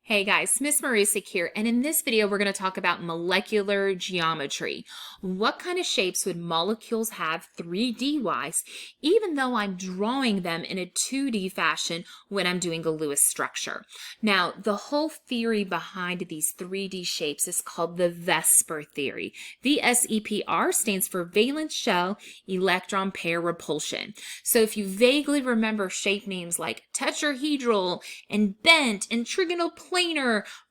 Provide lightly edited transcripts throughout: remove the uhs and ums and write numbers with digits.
Hey guys, Miss Marusik here, and in this video we're going to talk about molecular geometry. What kind of shapes would molecules have 3D-wise, even though I'm drawing them in a 2D fashion when I'm doing a Lewis structure? Now, the whole theory behind these 3D shapes is called the VSEPR theory. VSEPR stands for valence shell electron pair repulsion. So if you vaguely remember shape names like tetrahedral and bent and trigonal planar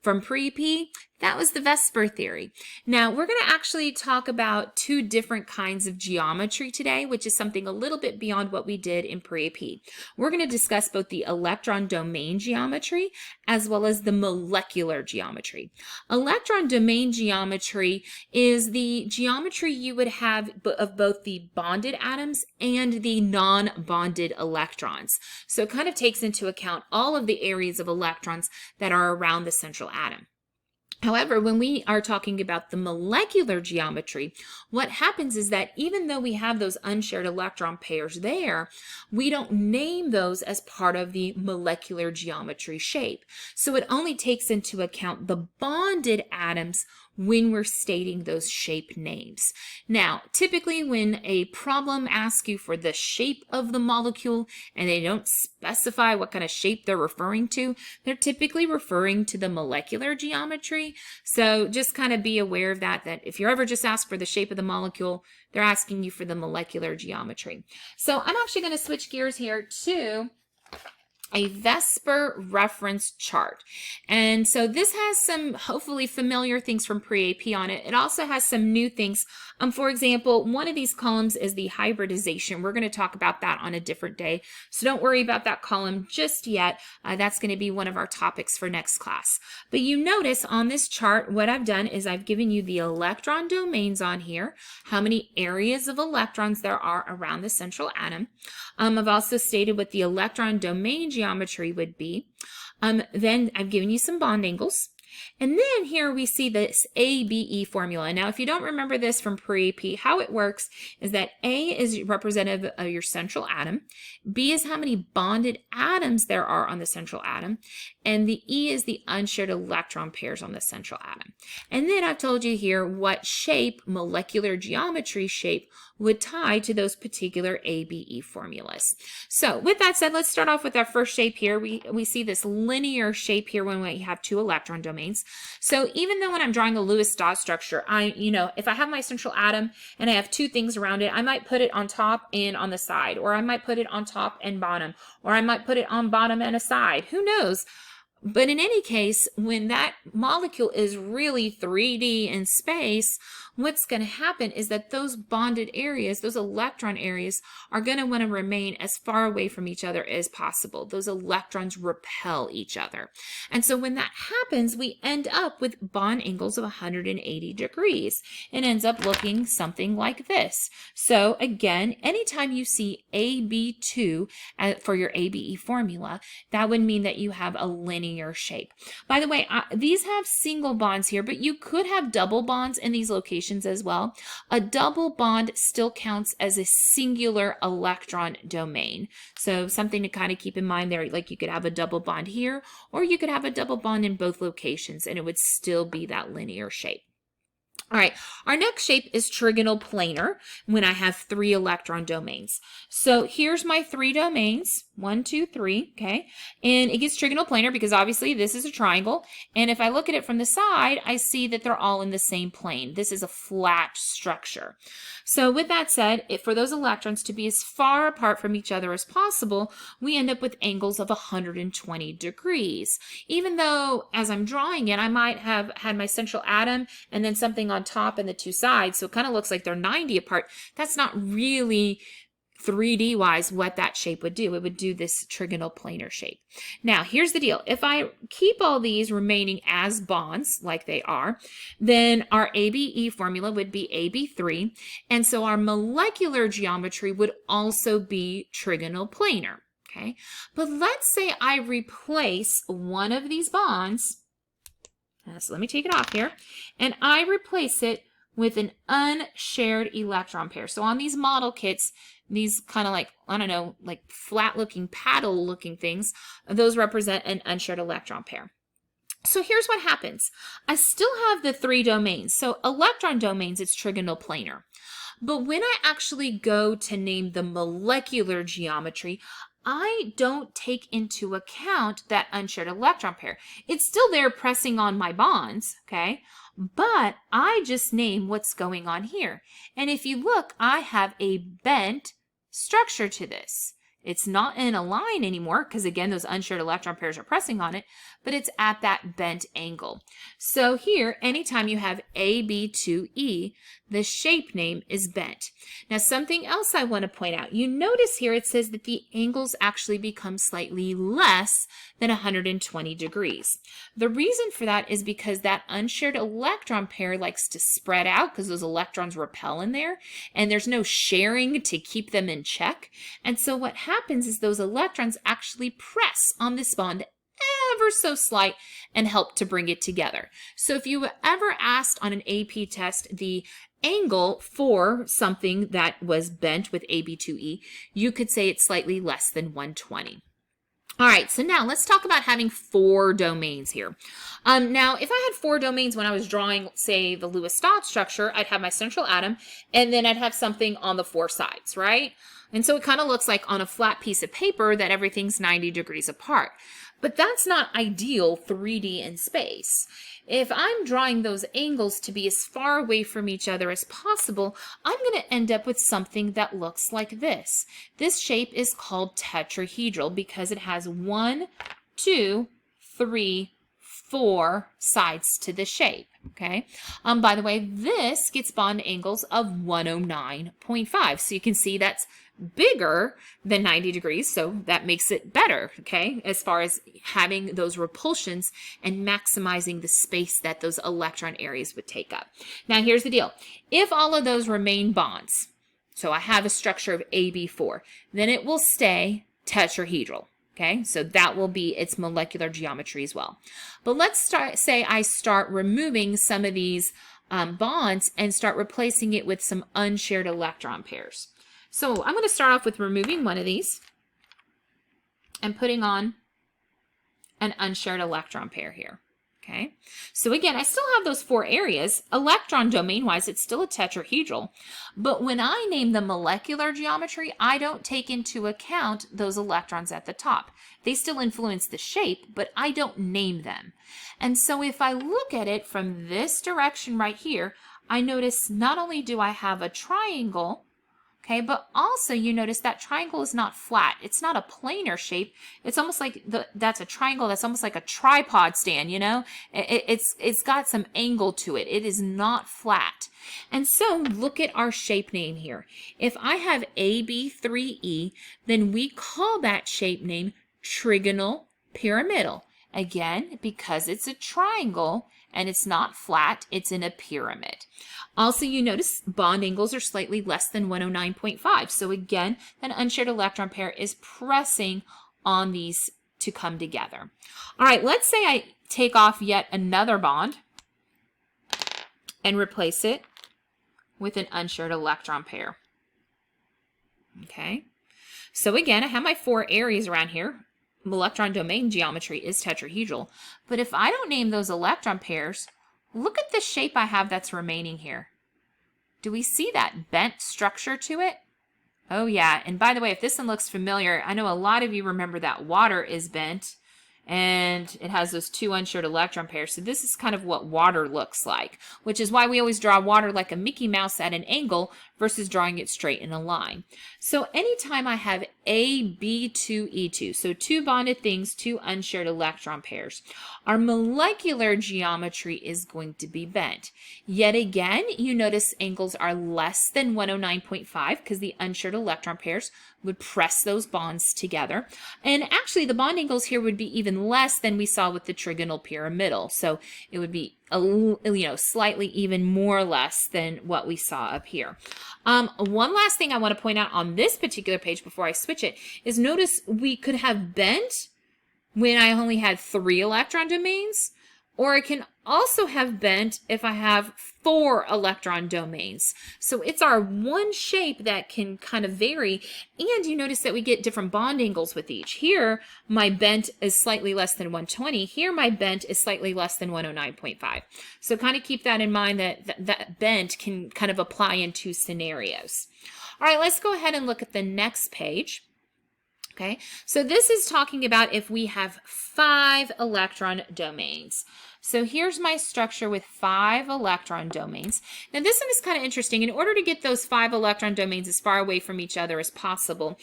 from pre-P, that was the VSEPR theory. Now, we're going to actually talk about two different kinds of geometry today, which is something a little bit beyond what we did in pre-P. We're going to discuss both the electron domain geometry as well as the molecular geometry. Electron domain geometry is the geometry you would have of both the bonded atoms and the non-bonded electrons. So it kind of takes into account all of the areas of electrons that are around the central atom. However, when we are talking about the molecular geometry, what happens is that even though we have those unshared electron pairs there, we don't name those as part of the molecular geometry shape. So it only takes into account the bonded atoms when we're stating those shape names. Now, typically when a problem asks you for the shape of the molecule and they don't specify what kind of shape they're referring to, they're typically referring to the molecular geometry. So just kind of be aware of that if you're ever just asked for the shape of the molecule, they're asking you for the molecular geometry. So I'm actually going to switch gears here to a VSEPR reference chart. And so this has some hopefully familiar things from pre-AP on it. It also has some new things. For example, one of these columns is the hybridization. We're going to talk about that on a different day. So don't worry about that column just yet. That's going to be one of our topics for next class. But you notice on this chart, what I've done is I've given you the electron domains on here, how many areas of electrons there are around the central atom. I've also stated what the electron domain geometry would be. Then I've given you some bond angles. And then here we see this ABE formula. Now, if you don't remember this from pre-AP, how it works is that A is representative of your central atom, B is how many bonded atoms there are on the central atom, and the E is the unshared electron pairs on the central atom. And then I've told you here what shape, molecular geometry shape, would tie to those particular ABE formulas. So with that said, let's start off with our first shape here. We see this linear shape here when we have two electron domains. So even though when I'm drawing a Lewis dot structure, if I have my central atom and I have two things around it, I might put it on top and on the side, or I might put it on top and bottom, or I might put it on bottom and a side. Who knows? But in any case, when that molecule is really 3D in space, what's going to happen is that those bonded areas, those electron areas, are going to want to remain as far away from each other as possible. Those electrons repel each other. And so when that happens, we end up with bond angles of 180 degrees. It ends up looking something like this. So again, anytime you see AB2 for your ABE formula, that would mean that you have a linear shape. By the way, these have single bonds here, but you could have double bonds in these locations as well. A double bond still counts as a singular electron domain. So something to kind of keep in mind there, like you could have a double bond here, or you could have a double bond in both locations, and it would still be that linear shape. All right, our next shape is trigonal planar when I have three electron domains. So here's my three domains, 1, 2, 3, okay? And it gets trigonal planar because obviously this is a triangle. And if I look at it from the side, I see that they're all in the same plane. This is a flat structure. So with that said, for those electrons to be as far apart from each other as possible, we end up with angles of 120 degrees. Even though as I'm drawing it, I might have had my central atom and then something on top and the two sides, so it kind of looks like they're 90 apart. That's not really 3D wise what that shape would do. It would do this trigonal planar shape. Now here's the deal. If I keep all these remaining as bonds like they are, then our ABE formula would be AB3, and so our molecular geometry would also be trigonal planar. Okay, but let's say I replace one of these bonds. So let me take it off here, and I replace it with an unshared electron pair. So on these model kits, these kind of like, I don't know, like flat looking paddle looking things, those represent an unshared electron pair. So here's what happens. I still have the 3 domains. So electron domains, it's trigonal planar. But when I actually go to name the molecular geometry, I don't take into account that unshared electron pair. It's still there pressing on my bonds, okay? But I just name what's going on here. And if you look, I have a bent structure to this. It's not in a line anymore because, again, those unshared electron pairs are pressing on it, but it's at that bent angle. So here, anytime you have AB2E, the shape name is bent. Now, something else I want to point out. You notice here it says that the angles actually become slightly less than 120 degrees. The reason for that is because that unshared electron pair likes to spread out because those electrons repel in there, and there's no sharing to keep them in check. And so what happens is those electrons actually press on this bond ever so slight and help to bring it together. So if you were ever asked on an AP test the angle for something that was bent with AB2E, you could say it's slightly less than 120. All right, so now let's talk about having 4 domains here. Now, if I had 4 domains when I was drawing, say, the Lewis-Dot structure, I'd have my central atom, and then I'd have something on the 4 sides, right? And so it kind of looks like on a flat piece of paper that everything's 90 degrees apart. But that's not ideal 3D in space. If I'm drawing those angles to be as far away from each other as possible, I'm going to end up with something that looks like this. This shape is called tetrahedral because it has 1, 2, 3, 4 sides to the shape. Okay. By the way, this gets bond angles of 109.5. So you can see that's bigger than 90 degrees, so that makes it better, okay, as far as having those repulsions and maximizing the space that those electron areas would take up. Now, here's the deal. If all of those remain bonds, so I have a structure of AB4, then it will stay tetrahedral. Okay, so that will be its molecular geometry as well. But let's say I start removing some of these bonds and start replacing it with some unshared electron pairs. So I'm going to start off with removing one of these and putting on an unshared electron pair here. Okay, so again, I still have those 4 areas. Electron domain-wise, it's still a tetrahedral. But when I name the molecular geometry, I don't take into account those electrons at the top. They still influence the shape, but I don't name them. And so if I look at it from this direction right here, I notice not only do I have a triangle, okay, but also you notice that triangle is not flat. It's not a planar shape. It's almost like that's a triangle that's almost like a tripod stand, you know? It's got some angle to it. It is not flat. And so look at our shape name here. If I have AB3E, then we call that shape name trigonal pyramidal. Again, because it's a triangle and it's not flat, it's in a pyramid. Also, you notice bond angles are slightly less than 109.5. So again, an unshared electron pair is pressing on these to come together. All right, let's say I take off yet another bond and replace it with an unshared electron pair. Okay, so again, I have my 4 areas around here. Electron domain geometry is tetrahedral. But if I don't name those electron pairs, look at the shape I have that's remaining here. Do we see that bent structure to it? Oh yeah, and by the way, if this one looks familiar, I know a lot of you remember that water is bent and it has those 2 unshared electron pairs. So this is kind of what water looks like, which is why we always draw water like a Mickey Mouse at an angle versus drawing it straight in a line. So anytime I have AB2E2, so 2 bonded things, 2 unshared electron pairs, our molecular geometry is going to be bent. Yet again, you notice angles are less than 109.5 because the unshared electron pairs would press those bonds together. And actually, the bond angles here would be even less than we saw with the trigonal pyramidal. So it would be slightly even more less than what we saw up here. One last thing I want to point out on this particular page before I switch it is notice we could have bent when I only had 3 electron domains, Or it can also have bent if I have 4 electron domains. So it's our one shape that can kind of vary. And you notice that we get different bond angles with each. Here, my bent is slightly less than 120. Here, my bent is slightly less than 109.5. So kind of keep that in mind, that bent can kind of apply in 2 scenarios. All right, let's go ahead and look at the next page. Okay, so this is talking about if we have 5 electron domains. So here's my structure with 5 electron domains. Now this one is kind of interesting. In order to get those 5 electron domains as far away from each other as possible,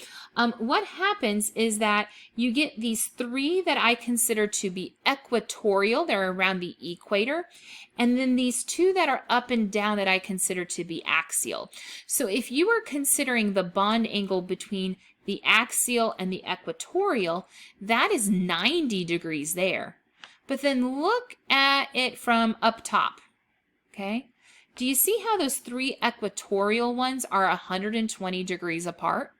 what happens is that you get these 3 that I consider to be equatorial. They're around the equator. And then these 2 that are up and down that I consider to be axial. So if you were considering the bond angle between the axial and the equatorial, that is 90 degrees there. But then look at it from up top, okay? Do you see how those 3 equatorial ones are 120 degrees apart?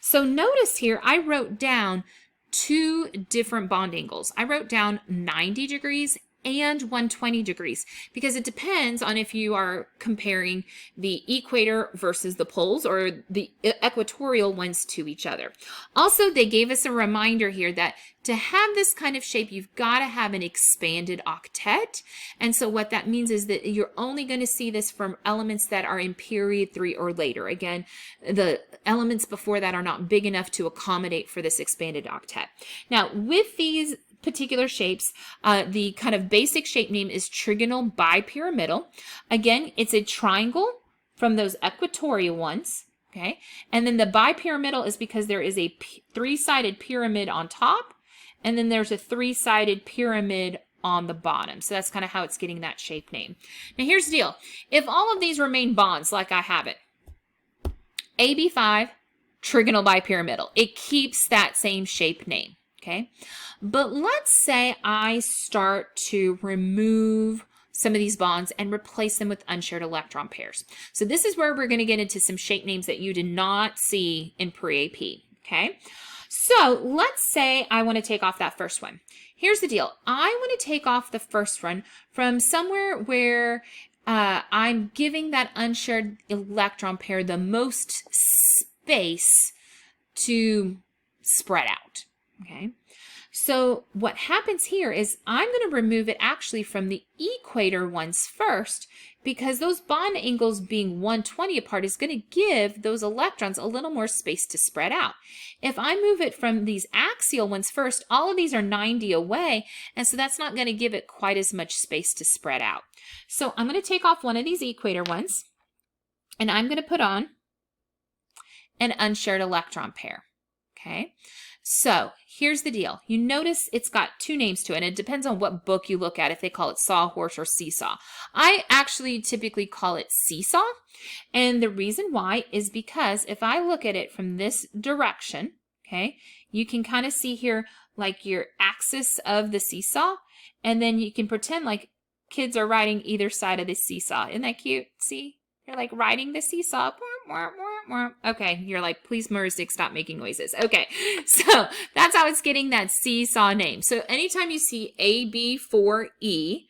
So notice here, I wrote down 2 different bond angles. I wrote down 90 degrees and 120 degrees because it depends on if you are comparing the equator versus the poles or the equatorial ones to each other. Also, they gave us a reminder here that to have this kind of shape, you've got to have an expanded octet. And so what that means is that you're only going to see this from elements that are in period 3 or later. Again, the elements before that are not big enough to accommodate for this expanded octet. Now, with these particular shapes, the kind of basic shape name is trigonal bipyramidal. Again, it's a triangle from those equatorial ones, okay? And then the bipyramidal is because there is a 3-sided pyramid on top, and then there's a 3-sided pyramid on the bottom. So that's kind of how it's getting that shape name. Now here's the deal. If all of these remain bonds like I have it, AB5, trigonal bipyramidal, it keeps that same shape name. Okay, but let's say I start to remove some of these bonds and replace them with unshared electron pairs. So this is where we're going to get into some shape names that you did not see in pre-AP. Okay, so let's say I want to take off that first one. Here's the deal. I want to take off the first one from somewhere where I'm giving that unshared electron pair the most space to spread out. Okay, so what happens here is I'm going to remove it actually from the equator ones first because those bond angles being 120 apart is going to give those electrons a little more space to spread out. If I move it from these axial ones first, all of these are 90 away, and so that's not going to give it quite as much space to spread out. So I'm going to take off one of these equator ones, and I'm going to put on an unshared electron pair. Okay. So here's the deal. You notice it's got 2 names to it, and it depends on what book you look at if they call it sawhorse or seesaw. I actually typically call it seesaw, and the reason why is because if I look at it from this direction, okay, you can kind of see here like your axis of the seesaw, and then you can pretend like kids are riding either side of the seesaw. Isn't that cute? See? You're like riding the seesaw. Okay, you're like, please, Merzik, stop making noises. Okay, so that's how it's getting that seesaw name. So anytime you see AB4E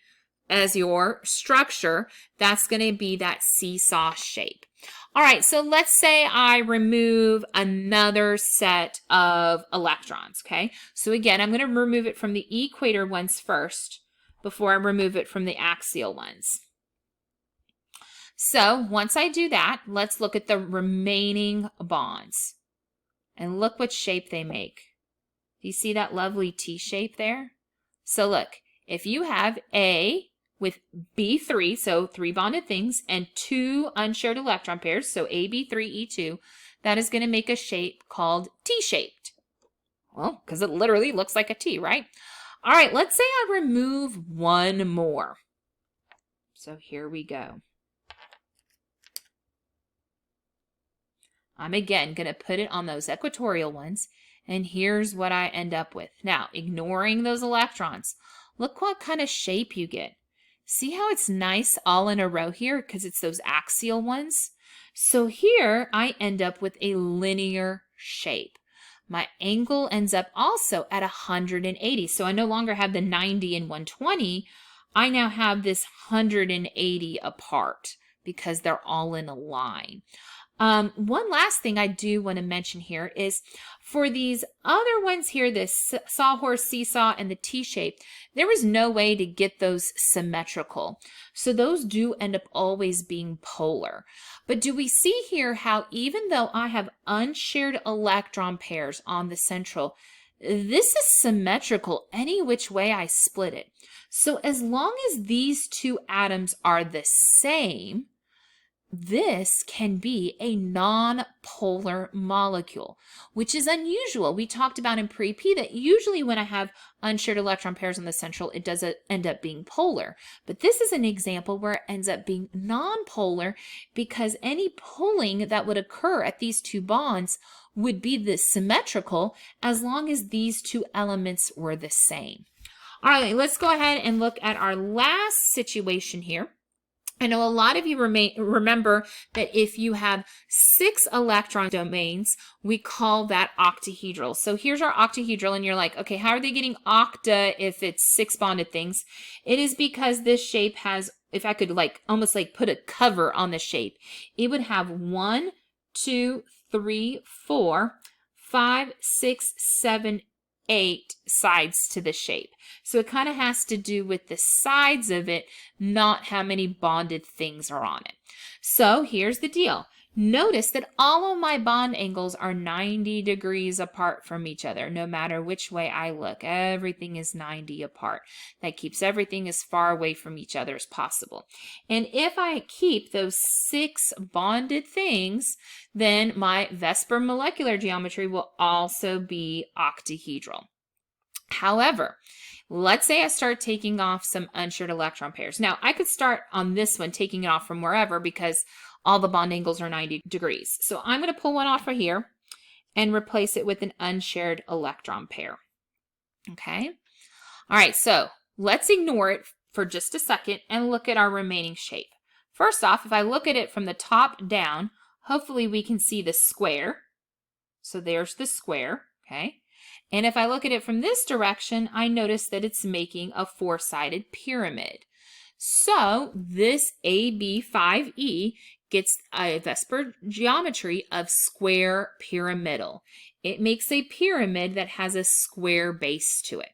as your structure, that's going to be that seesaw shape. All right, so let's say I remove another set of electrons, okay? So again, I'm going to remove it from the equator ones first before I remove it from the axial ones. So once I do that, let's look at the remaining bonds and look what shape they make. Do you see that lovely T shape there? So look, if you have A with B3, so 3 bonded things, and 2 unshared electron pairs, so AB3E2, that is going to make a shape called T-shaped. Well, because it literally looks like a T, right? All right, let's say I remove one more. So here we go. I'm again going to put it on those equatorial ones, and here's what I end up with. Now, ignoring those electrons, look what kind of shape you get. See how it's nice all in a row here because it's those axial ones? So here I end up with a linear shape. My angle ends up also at 180. So I no longer have the 90 and 120. I now have this 180 apart because they're all in a line. One last thing I do want to mention here is for these other ones here, this sawhorse, seesaw, and the T-shape, there was no way to get those symmetrical. So those do end up always being polar. But do we see here how even though I have unshared electron pairs on the central, this is symmetrical any which way I split it. So as long as these two atoms are the same, this can be a non-polar molecule, which is unusual. We talked about in pre-P that usually when I have unshared electron pairs on the central, it does end up being polar. But this is an example where it ends up being non-polar because any pulling that would occur at these two bonds would be the symmetrical as long as these two elements were the same. All right, let's go ahead and look at our last situation here. I know a lot of you remember that if you have 6 electron domains, we call that octahedral. So here's our octahedral, and you're like, okay, how are they getting octa if it's 6 bonded things? It is because this shape has, if I could almost put a cover on the shape, it would have 1, 2, 3, 4, 5, 6, 7, 8 sides to the shape. So it kind of has to do with the sides of it, not how many bonded things are on it. So here's the deal. Notice that all of my bond angles are 90 degrees apart from each other. No matter which way I look, everything is 90 apart. That keeps everything as far away from each other as possible. And if I keep those 6 bonded things, then my VSEPR molecular geometry will also be octahedral. However, let's say I start taking off some unshared electron pairs. Now, I could start on this one, taking it off from wherever, because all the bond angles are 90 degrees. So I'm going to pull one off right here and replace it with an unshared electron pair. Okay. All right. So let's ignore it for just a second and look at our remaining shape. First off, if I look at it from the top down, hopefully we can see the square. So there's the square. Okay. And if I look at it from this direction, I notice that it's making a 4-sided pyramid. So this AB5E gets a VSEPR geometry of square pyramidal. It makes a pyramid that has a square base to it.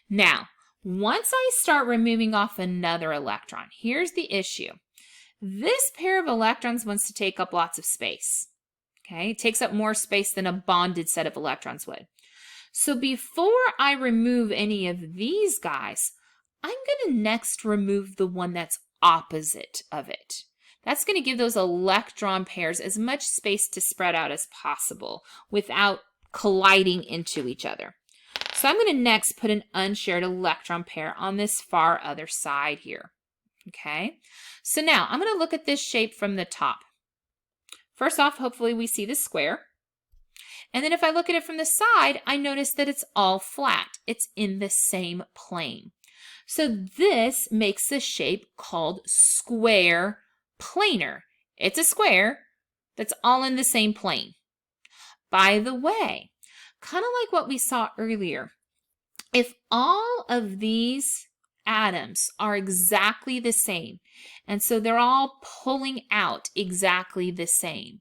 Now, once I start removing off another electron, here's the issue. This pair of electrons wants to take up lots of space. Okay, it takes up more space than a bonded set of electrons would. So before I remove any of these guys, I'm going to next remove the one that's opposite of it. That's going to give those electron pairs as much space to spread out as possible without colliding into each other. So I'm going to next put an unshared electron pair on this far other side here. Okay, so now I'm going to look at this shape from the top. First off, hopefully we see the square. And then if I look at it from the side, I notice that it's all flat. It's in the same plane. So this makes the shape called square planar. It's a square that's all in the same plane. By the way, kind of like what we saw earlier, if all of these atoms are exactly the same, and so they're all pulling out exactly the same,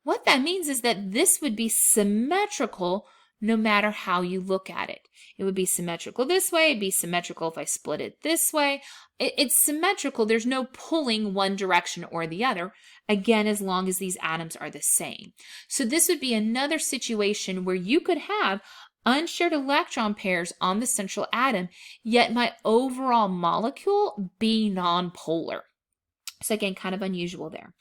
what that means is that this would be symmetrical no matter how you look at it. It would be symmetrical this way. It'd be symmetrical if I split it this way. It's symmetrical. There's no pulling one direction or the other, again, as long as these atoms are the same. So this would be another situation where you could have unshared electron pairs on the central atom, yet my overall molecule be nonpolar. So again, kind of unusual there.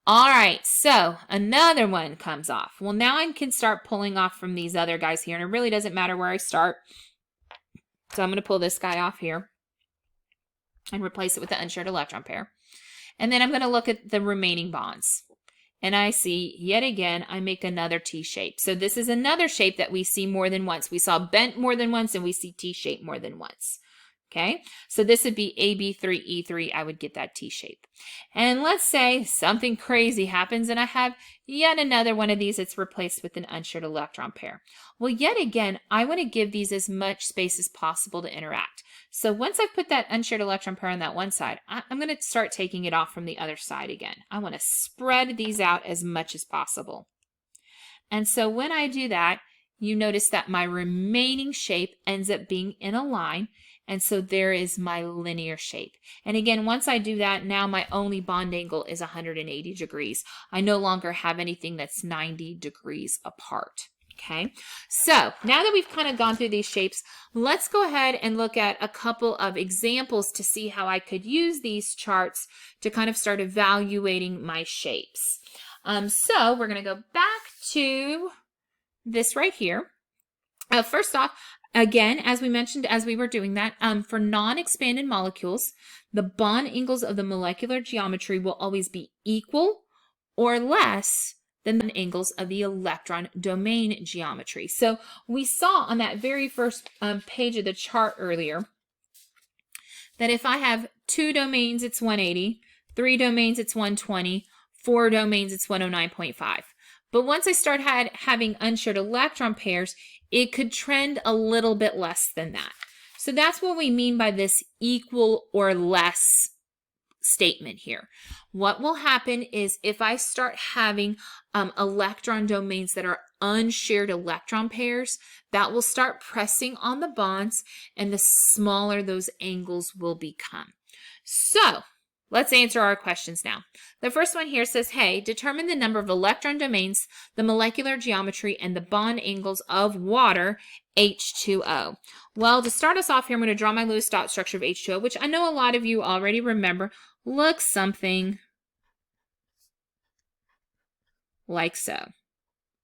All right, so another one comes off. Well, now I can start pulling off from these other guys here, and it really doesn't matter where I start. So I'm going to pull this guy off here and replace it with the unshared electron pair. And then I'm going to look at the remaining bonds. And I see, yet again, I make another T-shape. So this is another shape that we see more than once. We saw bent more than once, and we see T-shape more than once. Okay, so this would be AB3E3. I would get that T shape. And let's say something crazy happens and I have yet another one of these that's replaced with an unshared electron pair. Well, yet again, I want to give these as much space as possible to interact. So once I've put that unshared electron pair on that one side, I'm going to start taking it off from the other side again. I want to spread these out as much as possible. And so when I do that, you notice that my remaining shape ends up being in a line. And so there is my linear shape. And again, once I do that, now my only bond angle is 180 degrees. I no longer have anything that's 90 degrees apart. Okay, so now that we've kind of gone through these shapes, let's go ahead and look at a couple of examples to see how I could use these charts to kind of start evaluating my shapes. So we're going to go back to this right here. First off, again, as we mentioned as we were doing that, for non-expanded molecules, the bond angles of the molecular geometry will always be equal or less than the angles of the electron domain geometry. So we saw on that very first page of the chart earlier that if I have 2 domains, it's 180, 3 domains, it's 120, 4 domains, it's 109.5. But once I start having unshared electron pairs, it could trend a little bit less than that. So that's what we mean by this equal or less statement here. What will happen is if I start having electron domains that are unshared electron pairs, that will start pressing on the bonds, and the smaller those angles will become. So let's answer our questions now. The first one here says, hey, determine the number of electron domains, the molecular geometry, and the bond angles of water, H2O. Well, to start us off here, I'm going to draw my Lewis dot structure of H2O, which I know a lot of you already remember. Looks something like so.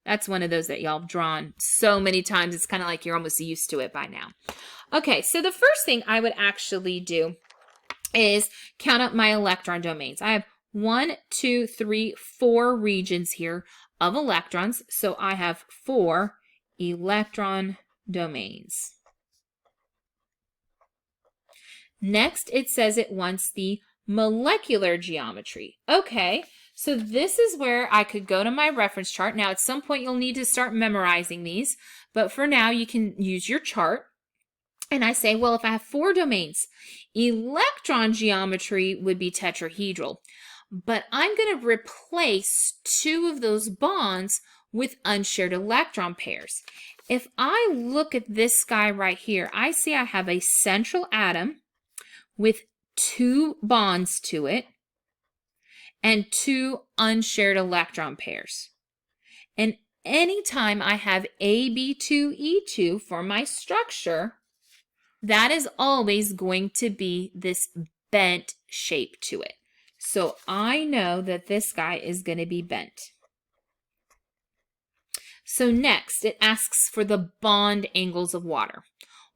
That's one of those that y'all have drawn so many times, it's kind of like you're almost used to it by now. Okay, so the first thing I would actually do is count up my electron domains. I have 1, 2, 3, 4 regions here of electrons. So I have 4 electron domains. Next, it says it wants the molecular geometry. Okay, so this is where I could go to my reference chart. Now, at some point, you'll need to start memorizing these, but for now, you can use your chart. And I say, well, if I have 4 domains, electron geometry would be tetrahedral. But I'm going to replace 2 of those bonds with unshared electron pairs. If I look at this guy right here, I see I have a central atom with 2 bonds to it and 2 unshared electron pairs. And anytime I have AB2E2 for my structure, that is always going to be this bent shape to it. So I know that this guy is going to be bent. So next, it asks for the bond angles of water.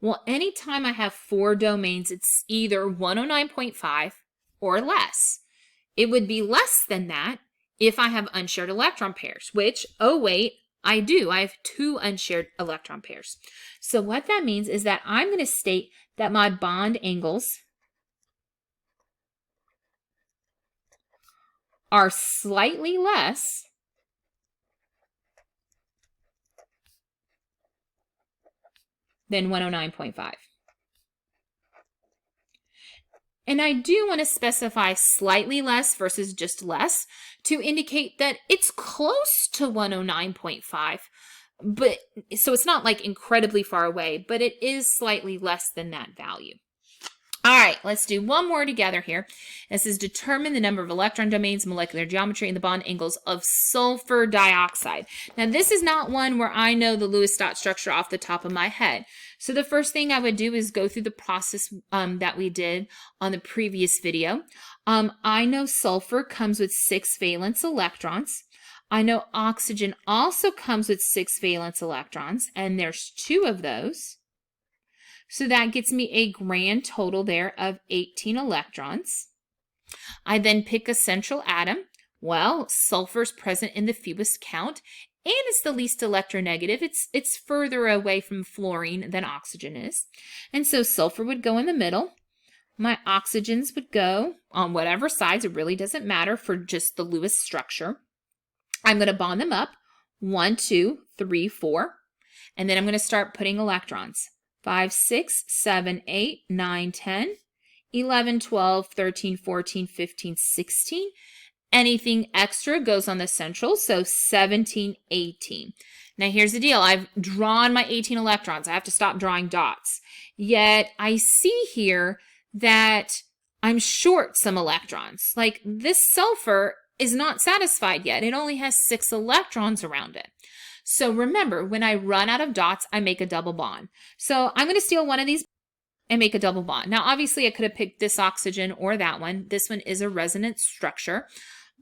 Well, anytime I have 4 domains, it's either 109.5 or less. It would be less than that if I have unshared electron pairs, which, oh wait, I do. I have 2 unshared electron pairs. So what that means is that I'm going to state that my bond angles are slightly less than 109.5. And I do want to specify slightly less versus just less to indicate that it's close to 109.5, but so it's not like incredibly far away, but it is slightly less than that value. All right, let's do one more together here. This is determine the number of electron domains, molecular geometry, and the bond angles of sulfur dioxide. Now, this is not one where I know the Lewis dot structure off the top of my head. So the first thing I would do is go through the process that we did on the previous video. I know sulfur comes with 6 valence electrons. I know oxygen also comes with 6 valence electrons, and there's 2 of those. So that gets me a grand total there of 18 electrons. I then pick a central atom. Well, sulfur is present in the fewest count, it's the least electronegative. It's further away from fluorine than oxygen is. And so sulfur would go in the middle. My oxygens would go on whatever sides. It really doesn't matter for just the Lewis structure. I'm going to bond them up. 1, 2, 3, 4. And then I'm going to start putting electrons. 5, 6, 7, 8, 9, 10, 11, 12, 13, 14, 15, 16. Anything extra goes on the central, so 17, 18. Now here's the deal. I've drawn my 18 electrons. I have to stop drawing dots. Yet I see here that I'm short some electrons. Like this sulfur is not satisfied yet. It only has 6 electrons around it. So remember, when I run out of dots, I make a double bond. So I'm going to steal one of these and make a double bond. Now, obviously, I could have picked this oxygen or that one. This one is a resonance structure,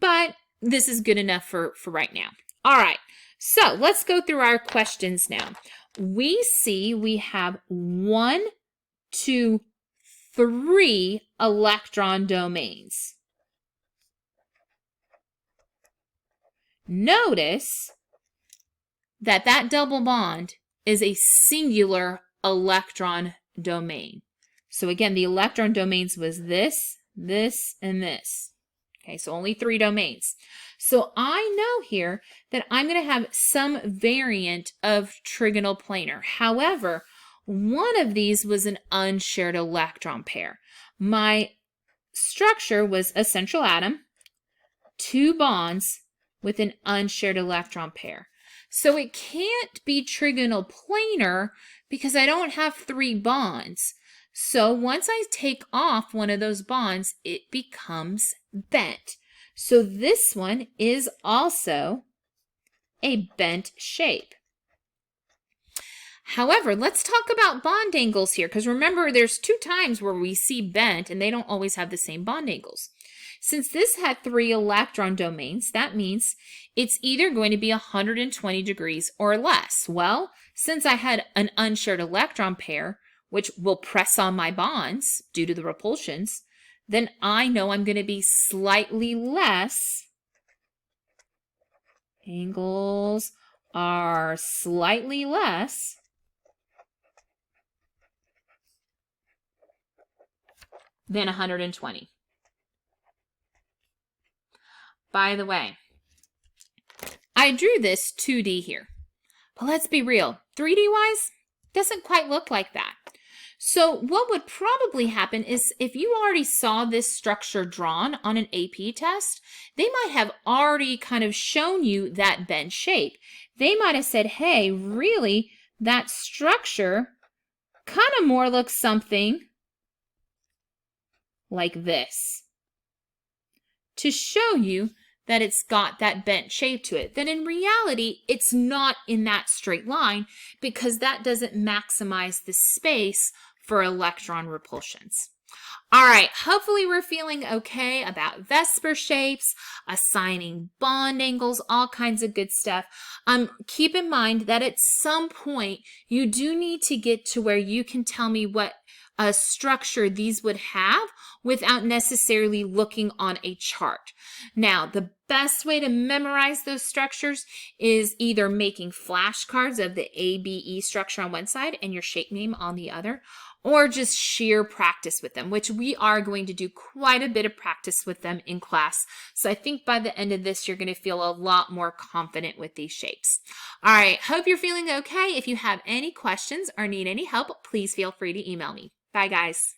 but this is good enough for right now. All right, so let's go through our questions now. We see we have 1, 2, 3 electron domains. Notice that double bond is a singular electron domain. So again, the electron domains was this, this, and this. Okay, so only 3 domains. So I know here that I'm going to have some variant of trigonal planar. However, one of these was an unshared electron pair. My structure was a central atom, 2 bonds with an unshared electron pair. So it can't be trigonal planar because I don't have 3 bonds. So once I take off one of those bonds, it becomes bent. So this one is also a bent shape. However, let's talk about bond angles here, because remember, there's 2 times where we see bent and they don't always have the same bond angles. Since this had 3 electron domains, that means it's either going to be 120 degrees or less. Well, since I had an unshared electron pair, which will press on my bonds due to the repulsions, then I know I'm going to be slightly less. Angles are slightly less than 120. By the way, I drew this 2D here, but let's be real, 3D wise, doesn't quite look like that. So what would probably happen is if you already saw this structure drawn on an AP test, they might have already kind of shown you that bent shape. They might have said, hey, really, that structure kind of more looks something like this, to show you that it's got that bent shape to it. Then in reality, it's not in that straight line because that doesn't maximize the space for electron repulsions. All right, hopefully we're feeling okay about VSEPR shapes, assigning bond angles, all kinds of good stuff. Keep in mind that at some point, you do need to get to where you can tell me what a structure these would have without necessarily looking on a chart. Now, the best way to memorize those structures is either making flashcards of the ABE structure on one side and your shape name on the other, or just sheer practice with them, which we are going to do quite a bit of practice with them in class. So I think by the end of this, you're going to feel a lot more confident with these shapes. All right, hope you're feeling okay. If you have any questions or need any help, please feel free to email me. Bye, guys.